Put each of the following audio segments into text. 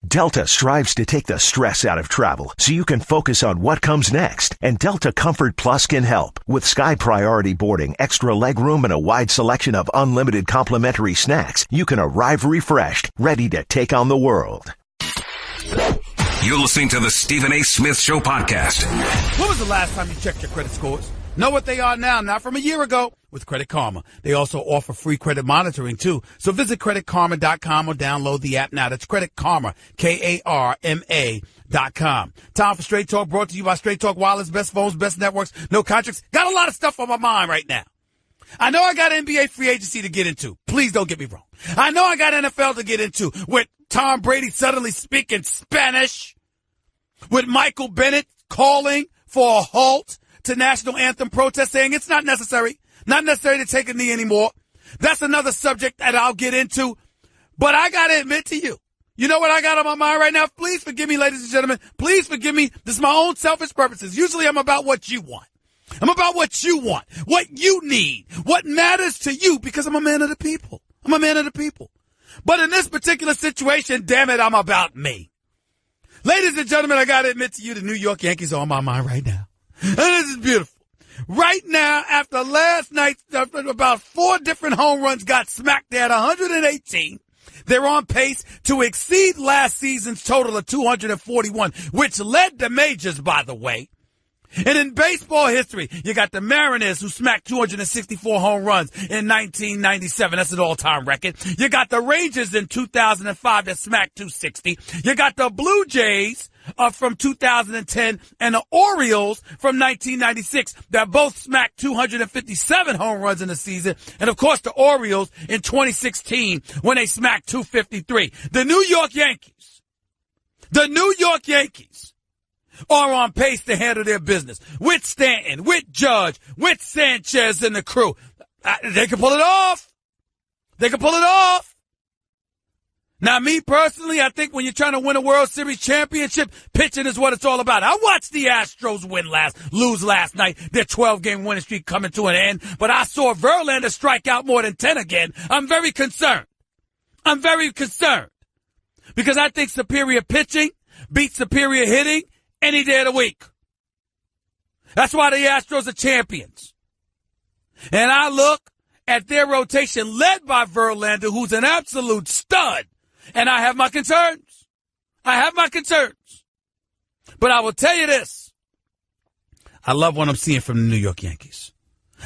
Delta strives to take the stress out of travel so you can focus on what comes next. And Delta Comfort Plus can help. With Sky Priority boarding, extra legroom, and a wide selection of unlimited complimentary snacks, you can arrive refreshed, ready to take on the world. You're listening to the Stephen A. Smith Show podcast. When was the last time you checked your credit scores? Know what they are now, not from a year ago, with Credit Karma. They also offer free credit monitoring, too. So visit creditkarma.com or download the app now. That's Credit Karma, Karma.com. Time for Straight Talk, brought to you by Straight Talk Wireless, best phones, best networks, no contracts. Got a lot of stuff on my mind right now. I know I got NBA free agency to get into. Please don't get me wrong. I know I got NFL to get into with Tom Brady suddenly speaking Spanish, with Michael Bennett calling for a halt to national anthem protest, saying it's not necessary to take a knee anymore. That's another subject that I'll get into. But I got to admit to you, you know what I got on my mind right now? Please forgive me, ladies and gentlemen. Please forgive me. This is my own selfish purposes. Usually I'm about what you want. I'm about what you want, what you need, what matters to you, because I'm a man of the people. I'm a man of the people. But in this particular situation, damn it, I'm about me. Ladies and gentlemen, I got to admit to you, the New York Yankees are on my mind right now. And this is beautiful. Right now, after last night, about 4 different home runs got smacked at 118. They're on pace to exceed last season's total of 241, which led the majors, by the way. And in baseball history, you got the Mariners, who smacked 264 home runs in 1997. That's an all-time record. You got the Rangers in 2005 that smacked 260. You got the Blue Jays from 2010 and the Orioles from 1996 that both smacked 257 home runs in the season. And, of course, the Orioles in 2016 when they smacked 253. The New York Yankees are on pace to handle their business with Stanton, with Judge, with Sanchez and the crew. They can pull it off. They can pull it off. Now, me personally, I think when you're trying to win a World Series championship, pitching is what it's all about. I watched the Astros lose last night, their 12-game winning streak coming to an end, but I saw Verlander strike out more than 10 again. I'm very concerned. Because I think superior pitching beats superior hitting any day of the week. That's why the Astros are champions. And I look at their rotation led by Verlander, who's an absolute stud. And I have my concerns. But I will tell you this. I love what I'm seeing from the New York Yankees.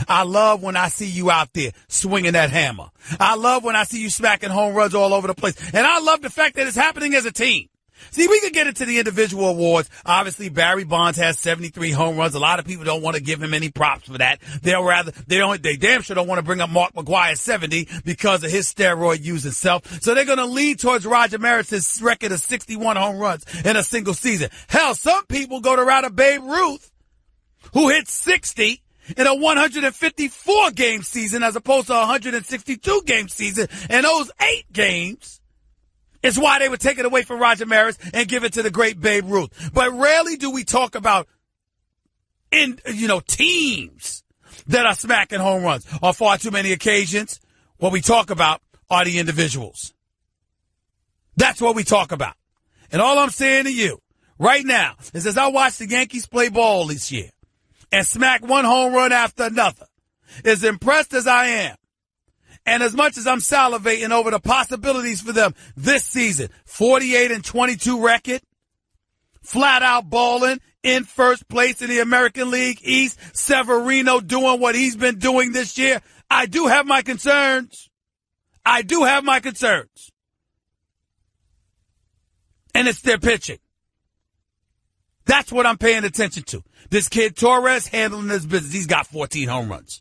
I love when I see you out there swinging that hammer. I love when I see you smacking home runs all over the place. And I love the fact that it's happening as a team. See, we could get into the individual awards. Obviously, Barry Bonds has 73 home runs. A lot of people don't want to give him any props for that. They damn sure don't want to bring up Mark McGwire's 70 because of his steroid use itself. So they're going to lean towards Roger Maris's record of 61 home runs in a single season. Hell, some people go to route of Babe Ruth, who hit 60 in a 154-game season as opposed to a 162-game season. And those 8 games is why they would take it away from Roger Maris and give it to the great Babe Ruth. But rarely do we talk about teams that are smacking home runs. On far too many occasions, what we talk about are the individuals. That's what we talk about. And all I'm saying to you right now is, as I watch the Yankees play ball this year and smack one home run after another, as impressed as I am, and as much as I'm salivating over the possibilities for them this season, 48-22 record, flat out balling, in first place in the American League East, Severino doing what he's been doing this year, I do have my concerns. And it's their pitching. That's what I'm paying attention to. This kid Torres handling his business. He's got 14 home runs.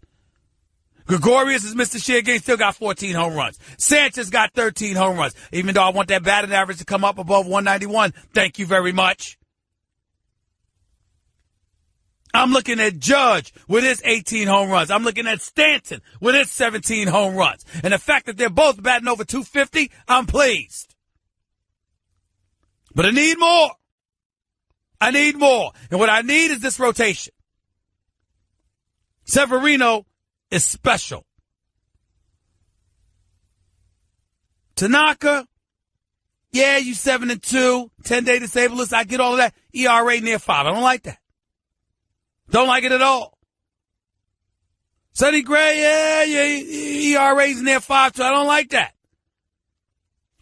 Gregorius has missed a share game, still got 14 home runs. Sanchez got 13 home runs. Even though I want that batting average to come up above 191, thank you very much. I'm looking at Judge with his 18 home runs. I'm looking at Stanton with his 17 home runs. And the fact that they're both batting over 250, I'm pleased. But I need more. And what I need is this rotation. Severino is special. Tanaka, Yeah, you 7-2, 10-day disabled list. I get all of that. ERA near 5. I don't like that. Don't like it at all. Sonny Gray, yeah, ERA's near 5 too. I don't like that.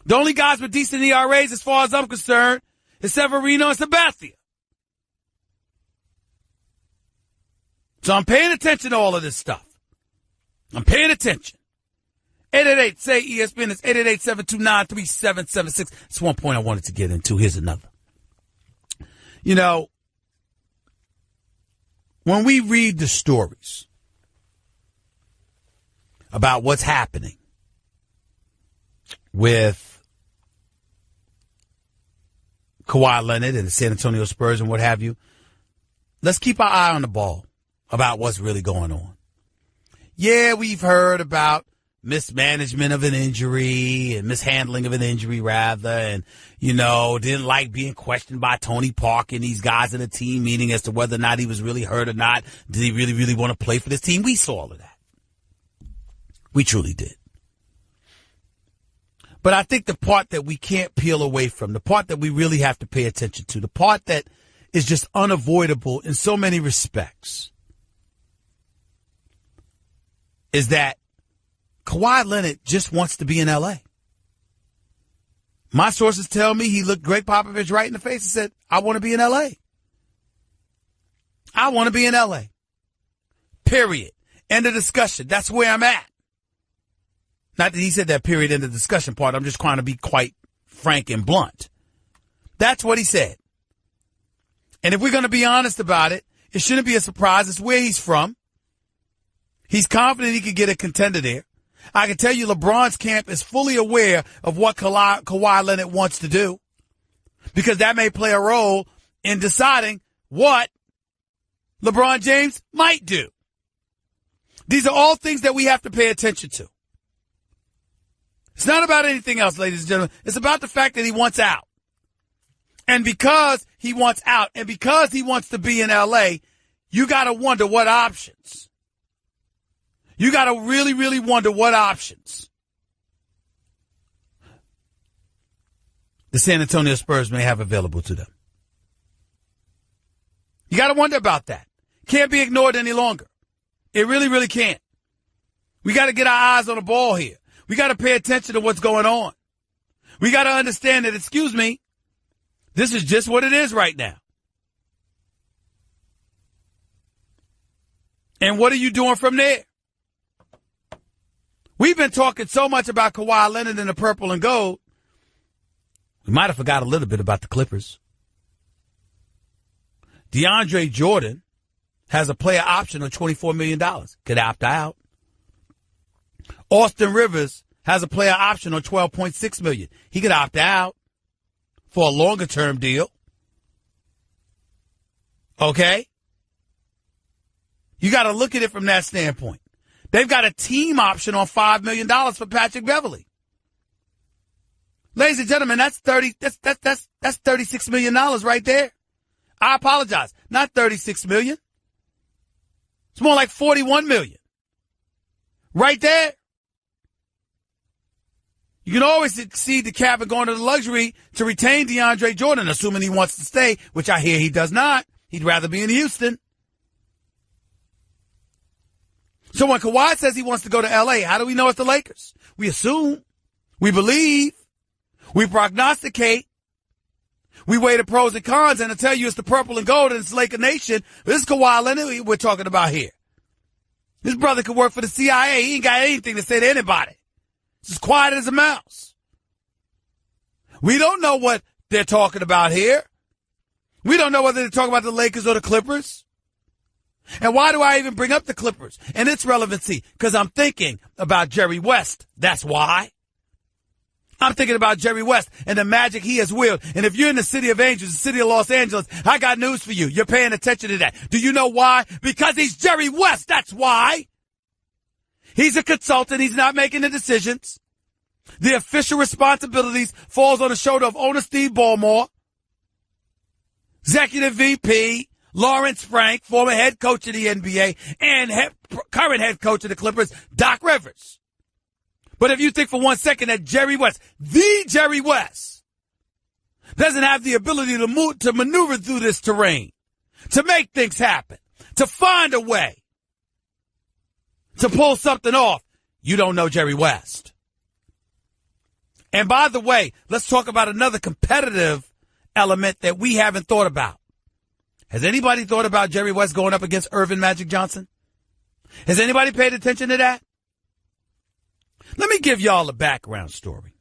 The only guys with decent ERAs, as far as I'm concerned, is Severino and Sabathia. So I'm paying attention to all of this stuff. I'm paying attention. 888-SAY-ESPN is 888-729-3776. That's one point I wanted to get into. Here's another. You know, when we read the stories about what's happening with Kawhi Leonard and the San Antonio Spurs and what have you, let's keep our eye on the ball about what's really going on. Yeah, we've heard about mismanagement of an injury and mishandling of an injury, rather, and, you know, didn't like being questioned by Tony Parker and these guys in the team meeting as to whether or not he was really hurt or not. Did he really, really want to play for this team? We saw all of that. We truly did. But I think the part that we can't peel away from, the part that we really have to pay attention to, the part that is just unavoidable in so many respects, is that Kawhi Leonard just wants to be in L.A. My sources tell me he looked Gregg Popovich right in the face and said, I want to be in L.A. I want to be in L.A. Period. End of discussion. That's where I'm at. Not that he said that period in the discussion part. I'm just trying to be quite frank and blunt. That's what he said. And if we're going to be honest about it, it shouldn't be a surprise. It's where he's from. He's confident he could get a contender there. I can tell you LeBron's camp is fully aware of what Kawhi Leonard wants to do, because that may play a role in deciding what LeBron James might do. These are all things that we have to pay attention to. It's not about anything else, ladies and gentlemen. It's about the fact that he wants out. And because he wants out and because he wants to be in L.A., you got to wonder what options. You got to really, really wonder what options the San Antonio Spurs may have available to them. You got to wonder about that. Can't be ignored any longer. It really, really can't. We got to get our eyes on the ball here. We got to pay attention to what's going on. We got to understand that, excuse me, this is just what it is right now. And what are you doing from there? We've been talking so much about Kawhi Leonard and the purple and gold. We might have forgot a little bit about the Clippers. DeAndre Jordan has a player option of $24 million. Could opt out. Austin Rivers has a player option on $12.6 million. He could opt out for a longer-term deal. Okay? You got to look at it from that standpoint. They've got a team option on $5 million for Patrick Beverley. Ladies and gentlemen, that's $36 million right there. I apologize. Not $36 million. It's more like $41 million. Right there. You can always exceed the cap and go into the luxury to retain DeAndre Jordan, assuming he wants to stay, which I hear he does not. He'd rather be in Houston. So when Kawhi says he wants to go to L.A., how do we know it's the Lakers? We assume. We believe. We prognosticate. We weigh the pros and cons, and to tell you it's the purple and gold and it's Laker Nation, this is Kawhi Leonard we're talking about here. This brother could work for the CIA. He ain't got anything to say to anybody. He's as quiet as a mouse. We don't know what they're talking about here. We don't know whether they're talking about the Lakers or the Clippers. And why do I even bring up the Clippers and its relevancy? Because I'm thinking about Jerry West. That's why. I'm thinking about Jerry West and the magic he has willed. And if you're in the city of Angels, the city of Los Angeles, I got news for you. You're paying attention to that. Do you know why? Because he's Jerry West. That's why. He's a consultant. He's not making the decisions. The official responsibilities falls on the shoulder of owner Steve Ballmore, executive VP Lawrence Frank, former head coach of the NBA, and current head coach of the Clippers, Doc Rivers. But if you think for 1 second that Jerry West, the Jerry West, doesn't have the ability to maneuver through this terrain, to make things happen, to find a way, to pull something off, you don't know Jerry West. And by the way, let's talk about another competitive element that we haven't thought about. Has anybody thought about Jerry West going up against Irvin Magic Johnson? Has anybody paid attention to that? Let me give y'all a background story,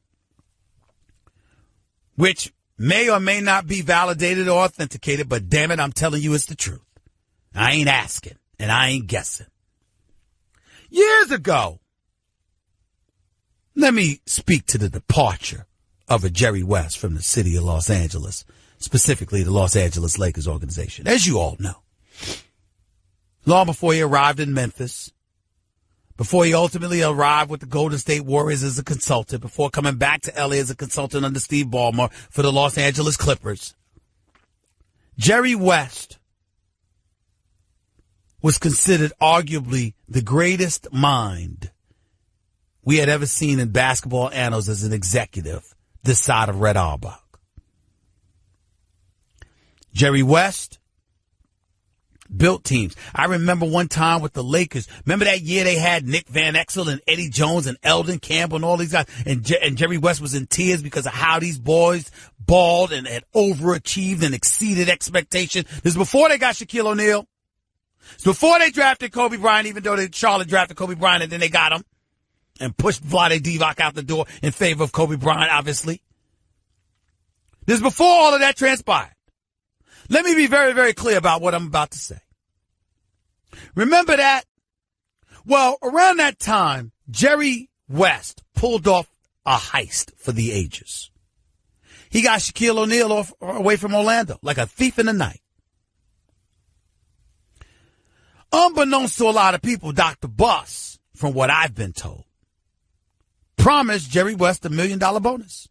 which may or may not be validated or authenticated, but damn it, I'm telling you it's the truth. I ain't asking, and I ain't guessing. Years ago, let me speak to the departure of a Jerry West from the city of Los Angeles, specifically the Los Angeles Lakers organization, as you all know. Long before he arrived in Memphis, before he ultimately arrived with the Golden State Warriors as a consultant, before coming back to L.A. as a consultant under Steve Ballmer for the Los Angeles Clippers, Jerry West was considered arguably the greatest mind we had ever seen in basketball annals as an executive this side of Red Auerbach. Jerry West built teams. I remember one time with the Lakers. Remember that year they had Nick Van Exel and Eddie Jones and Eldon Campbell and all these guys. And Jerry West was in tears because of how these boys balled and had overachieved and exceeded expectation. This is before they got Shaquille O'Neal. It's before they drafted Kobe Bryant, even though Charlotte drafted Kobe Bryant and then they got him and pushed Vlade Divac out the door in favor of Kobe Bryant, obviously. This is before all of that transpired. Let me be very, very clear about what I'm about to say. Remember that? Well, around that time, Jerry West pulled off a heist for the ages. He got Shaquille O'Neal away from Orlando like a thief in the night. Unbeknownst to a lot of people, Dr. Buss, from what I've been told, promised Jerry West $1 million bonus.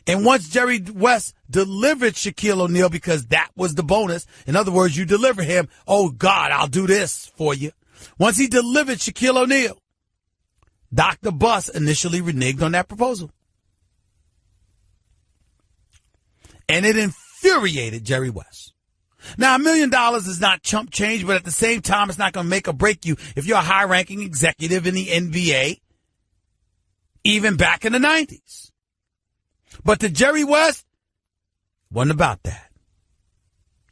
And once Jerry West delivered Shaquille O'Neal, because that was the bonus, in other words, you deliver him, oh, God, I'll do this for you. Once he delivered Shaquille O'Neal, Dr. Buss initially reneged on that proposal. And it infuriated Jerry West. Now, $1 million is not chump change, but at the same time, it's not going to make or break you if you're a high-ranking executive in the NBA, even back in the 90s. But to Jerry West, it wasn't about that.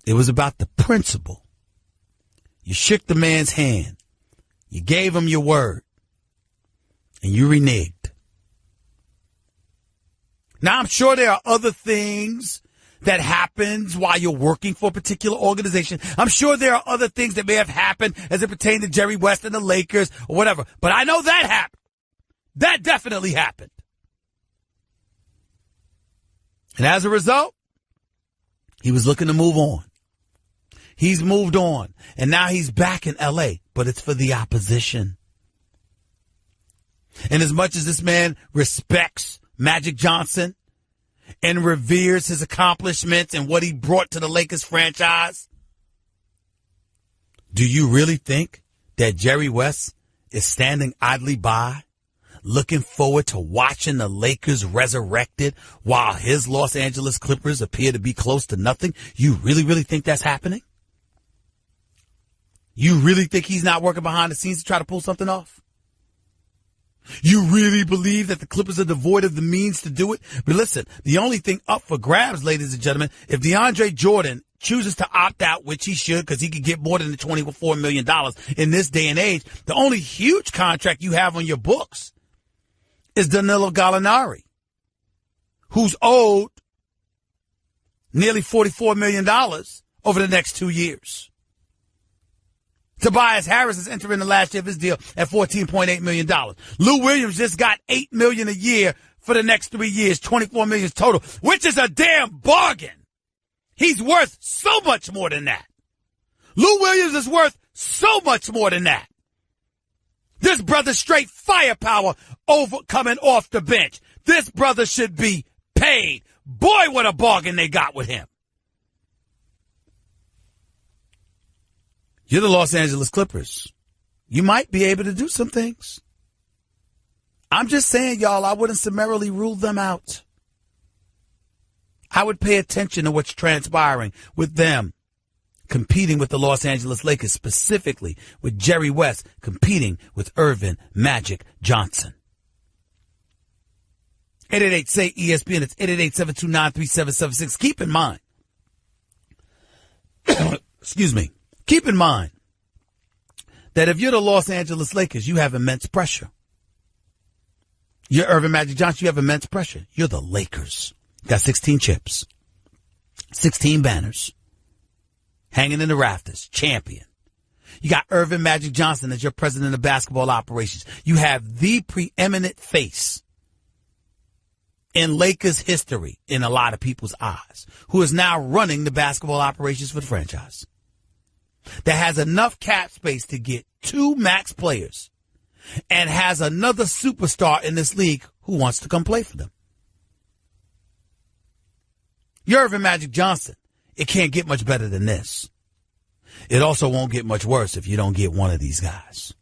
It was about the principle. You shook the man's hand. You gave him your word. And you reneged. Now, I'm sure there are other things that happens while you're working for a particular organization. I'm sure there are other things that may have happened as it pertained to Jerry West and the Lakers or whatever. But I know that happened. That definitely happened. And as a result, he was looking to move on. He's moved on. And now he's back in L.A., but it's for the opposition. And as much as this man respects Magic Johnson and reveres his accomplishments and what he brought to the Lakers franchise, do you really think that Jerry West is standing idly by, looking forward to watching the Lakers resurrected while his Los Angeles Clippers appear to be close to nothing? You really, really think that's happening? You really think he's not working behind the scenes to try to pull something off? You really believe that the Clippers are devoid of the means to do it? But listen, the only thing up for grabs, ladies and gentlemen, if DeAndre Jordan chooses to opt out, which he should because he could get more than the $24 million in this day and age, the only huge contract you have on your books is Danilo Gallinari, who's owed nearly $44 million over the next 2 years. Tobias Harris is entering the last year of his deal at $14.8 million. Lou Williams just got $8 million a year for the next 3 years, $24 million total, which is a damn bargain. He's worth so much more than that. Lou Williams is worth so much more than that. This brother straight firepower coming off the bench. This brother should be paid. Boy, what a bargain they got with him. You're the Los Angeles Clippers. You might be able to do some things. I'm just saying, y'all, I wouldn't summarily rule them out. I would pay attention to what's transpiring with them competing with the Los Angeles Lakers, specifically with Jerry West competing with Irvin Magic Johnson. 888-SAY-ESPN. It's 888-729-3776. Keep in mind, excuse me, keep in mind that if you're the Los Angeles Lakers, you have immense pressure. You're Irvin Magic Johnson, you have immense pressure. You're the Lakers. You got 16 chips, 16 banners, hanging in the rafters, champion. You got Irvin Magic Johnson as your president of basketball operations. You have the preeminent face in Lakers history in a lot of people's eyes, who is now running the basketball operations for the franchise, that has enough cap space to get 2 max players and has another superstar in this league who wants to come play for them. You're Irvin Magic Johnson. It can't get much better than this. It also won't get much worse if you don't get one of these guys,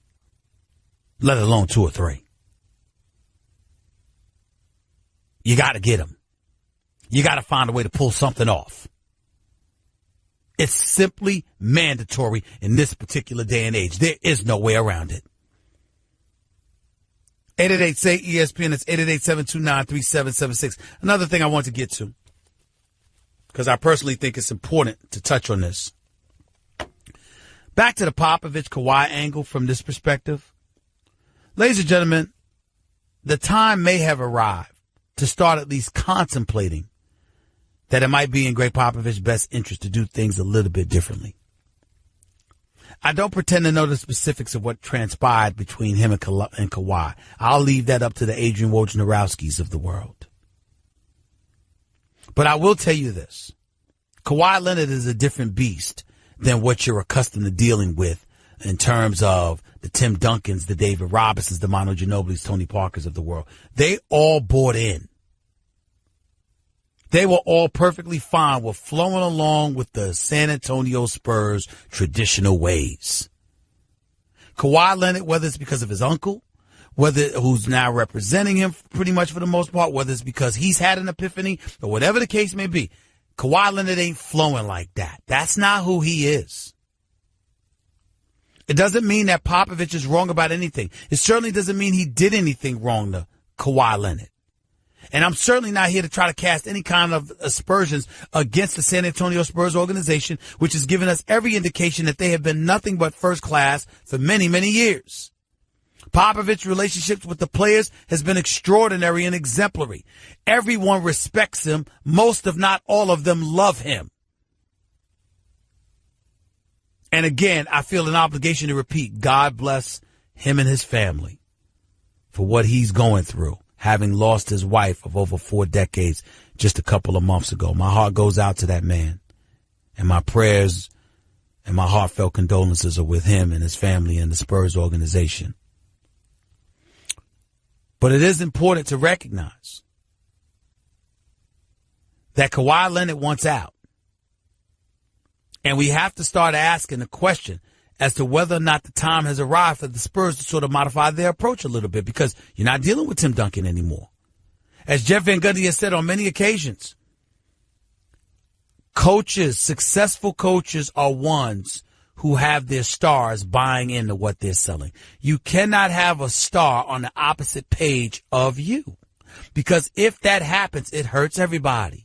let alone 2 or 3. You got to get them. You got to find a way to pull something off. It's simply mandatory in this particular day and age. There is no way around it. 888-SAY-ESPN. It's 888-729-3776. Another thing I want to get to, because I personally think it's important to touch on this. Back to the Popovich-Kawhi angle from this perspective. Ladies and gentlemen, the time may have arrived to start at least contemplating that it might be in Gregg Popovich's best interest to do things a little bit differently. I don't pretend to know the specifics of what transpired between him and Kawhi. I'll leave that up to the Adrian Wojnarowskis of the world. But I will tell you this. Kawhi Leonard is a different beast than what you're accustomed to dealing with in terms of the Tim Duncans, the David Robinsons, the Manu Ginobilis, Tony Parkers of the world. They all bought in. They were all perfectly fine with flowing along with the San Antonio Spurs' traditional ways. Kawhi Leonard, whether it's because of his uncle, who's now representing him pretty much for the most part, whether it's because he's had an epiphany or whatever the case may be, Kawhi Leonard ain't flowing like that. That's not who he is. It doesn't mean that Popovich is wrong about anything. It certainly doesn't mean he did anything wrong to Kawhi Leonard. And I'm certainly not here to try to cast any kind of aspersions against the San Antonio Spurs organization, which has given us every indication that they have been nothing but first class for many, many years. Popovich's relationships with the players has been extraordinary and exemplary. Everyone respects him. Most, if not all of them, love him. And again, I feel an obligation to repeat, God bless him and his family for what he's going through, having lost his wife of over 4 decades just a couple of months ago. My heart goes out to that man, and my prayers and my heartfelt condolences are with him and his family and the Spurs organization. But it is important to recognize that Kawhi Leonard wants out. And we have to start asking the question as to whether or not the time has arrived for the Spurs to sort of modify their approach a little bit, because you're not dealing with Tim Duncan anymore. As Jeff Van Gundy has said on many occasions, coaches, successful coaches, are ones who have their stars buying into what they're selling. You cannot have a star on the opposite page of you, because if that happens, it hurts everybody.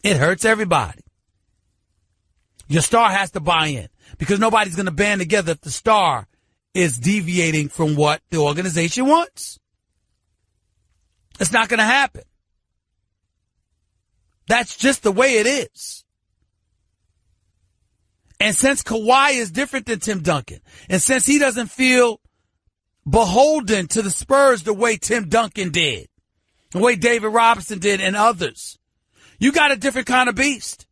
It hurts everybody. Your star has to buy in, because nobody's going to band together if the star is deviating from what the organization wants. It's not going to happen. That's just the way it is. And since Kawhi is different than Tim Duncan, and since he doesn't feel beholden to the Spurs the way Tim Duncan did, the way David Robinson did, and others, you got a different kind of beast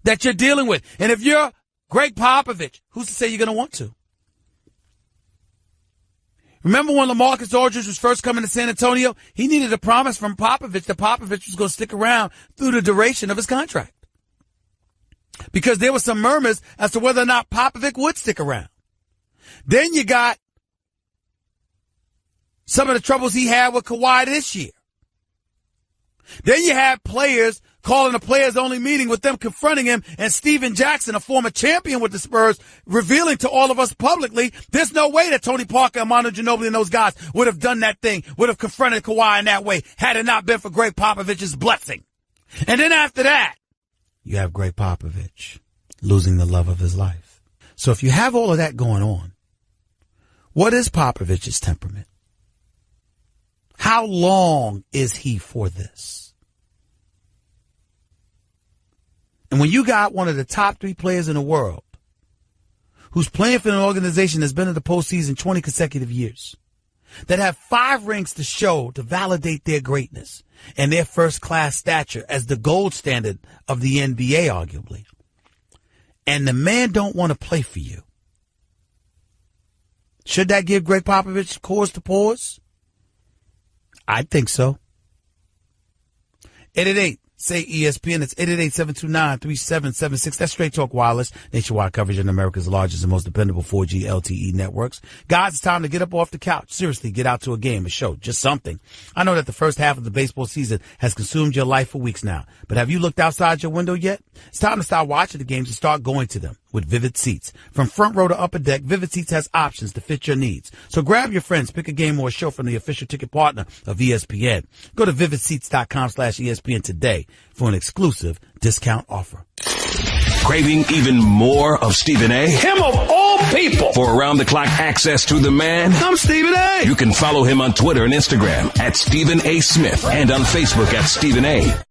that you're dealing with. And if you're Gregg Popovich, who's to say you're going to want to? Remember when LaMarcus Aldridge was first coming to San Antonio? He needed a promise from Popovich that Popovich was going to stick around through the duration of his contract, because there were some murmurs as to whether or not Popovich would stick around. Then you got some of the troubles he had with Kawhi this year. Then you had players calling a players-only meeting with them confronting him, and Steven Jackson, a former champion with the Spurs, revealing to all of us publicly, there's no way that Tony Parker and Manu Ginobili and those guys would have done that thing, would have confronted Kawhi in that way, had it not been for Gregg Popovich's blessing. And then after that, you have Gregg Popovich losing the love of his life. So if you have all of that going on, what is Popovich's temperament? How long is he for this? And when you got one of the top 3 players in the world who's playing for an organization that's been in the postseason 20 consecutive years, that have 5 rings to show to validate their greatness and their first-class stature as the gold standard of the NBA, arguably, and the man don't want to play for you, should that give Gregg Popovich cause to pause? I think so. 888 say ESPN. It's 888-729-3776. That's Straight Talk Wireless. Nationwide coverage on America's largest and most dependable 4G LTE networks. Guys, it's time to get up off the couch. Seriously, get out to a game, a show, just something. I know that the first half of the baseball season has consumed your life for weeks now, but have you looked outside your window yet? It's time to start watching the games and start going to them with Vivid Seats. From front row to upper deck, Vivid Seats has options to fit your needs. So grab your friends, pick a game or a show from the official ticket partner of ESPN. Go to vividseats.com/ESPN today for an exclusive discount offer. Craving even more of Stephen A? Him of all people! For around-the-clock access to the man? I'm Stephen A! You can follow him on Twitter and Instagram at Stephen A. Smith and on Facebook at Stephen A.